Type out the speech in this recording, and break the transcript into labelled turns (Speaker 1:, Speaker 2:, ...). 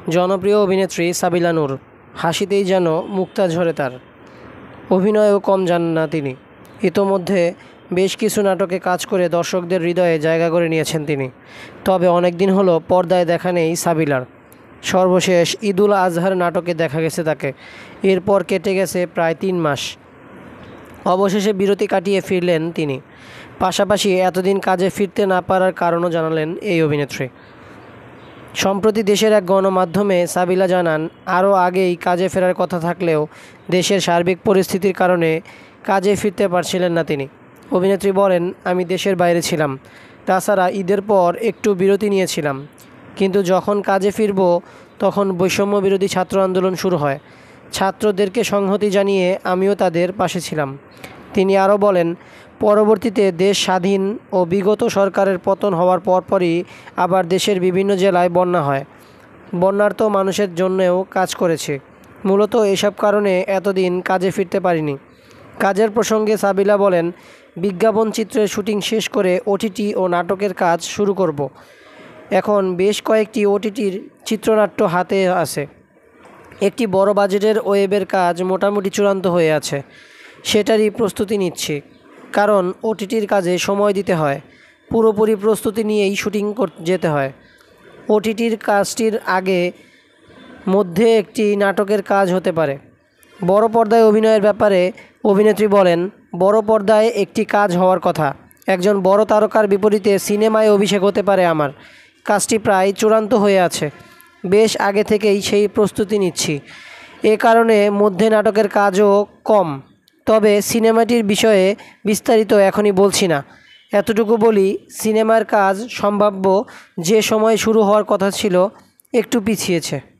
Speaker 1: জনপ্রিয় অভিনেত্রী সাবিলা নূর। হাসিতেই যেন মুক্তা ঝরে তার। অভিনয়েও কম যান না তিনি। ইতোমধ্যে বেশ কিছু নাটকে কাজ করে দর্শকদের হৃদয়ে জায়গা করে নিয়েছেন তিনি। তবে অনেক দিন হলো পর্দায় দেখা নেই সাবিলার। সর্বশেষ ঈদুল আজহার নাটকে দেখা গেছে তাকে। এরপর কেটে গেছে প্রায় ৩ মাস। অবশেষে বিরতি কাটিয়ে ফিরলেন তিনি। পাশাপাশি এতদিন কাজে ফিরতে না পারার কারণও জানালেন এই অভিনেত্রী। সম্প্রতি দেশের এক গণমাধ্যমে সাবিলা জানান, আরও আগেই কাজে ফেরার কথা থাকলেও দেশের সার্বিক পরিস্থিতির কারণে কাজে ফিরতে পারছিলেন না তিনি। অভিনেত্রী বলেন, আমি দেশের বাইরে ছিলাম। তাছাড়া ঈদের পর একটু বিরতি নিয়েছিলাম। কিন্তু যখন কাজে ফিরব তখন বৈষম্য বিরোধী ছাত্র আন্দোলন শুরু হয়। ছাত্রদেরকে সংহতি জানিয়ে আমিও তাদের পাশে ছিলাম। তিনি আরও বলেন, পরবর্তীতে দেশ স্বাধীন ও বিগত সরকারের পতন হওয়ার পরপরই আবার দেশের বিভিন্ন জেলায় বন্যা হয়। বন্যার্ত মানুষের জন্যও কাজ করেছি। মূলত এসব কারণে এতদিন কাজে ফিরতে পারিনি। কাজের প্রসঙ্গে সাবিলা বলেন, বিজ্ঞাপন চিত্রের শুটিং শেষ করে ওটিটি ও নাটকের কাজ শুরু করব। এখন বেশ কয়েকটি ওটিটির চিত্রনাট্য হাতে আছে। একটি বড় বাজেটের ওয়েবের কাজ মোটামুটি চূড়ান্ত হয়ে আছে। সেটারই প্রস্তুতি নিচ্ছি। কারণ ওটিটির কাজে সময় দিতে হয়। পুরোপুরি প্রস্তুতি নিয়েই শুটিং যেতে হয়। ওটিটির কাজটির আগে মধ্যে একটি নাটকের কাজ হতে পারে। বড় পর্দায় অভিনয়ের ব্যাপারে অভিনেত্রী বলেন, বড় পর্দায় একটি কাজ হওয়ার কথা। একজন বড় তারকার বিপরীতে সিনেমায় অভিষেক হতে পারে আমার। কাজটি প্রায় চূড়ান্ত হয়ে আছে। বেশ আগে থেকেই সেই প্রস্তুতি নিচ্ছি। এ কারণে মধ্যে নাটকের কাজও কম। তবে সিনেমাটির বিষয়ে বিস্তারিত এখনই বলছি না। এতটুকু বলি, সিনেমার কাজ সম্ভাব্য যে সময় শুরু হওয়ার কথা ছিল একটু পিছিয়েছে।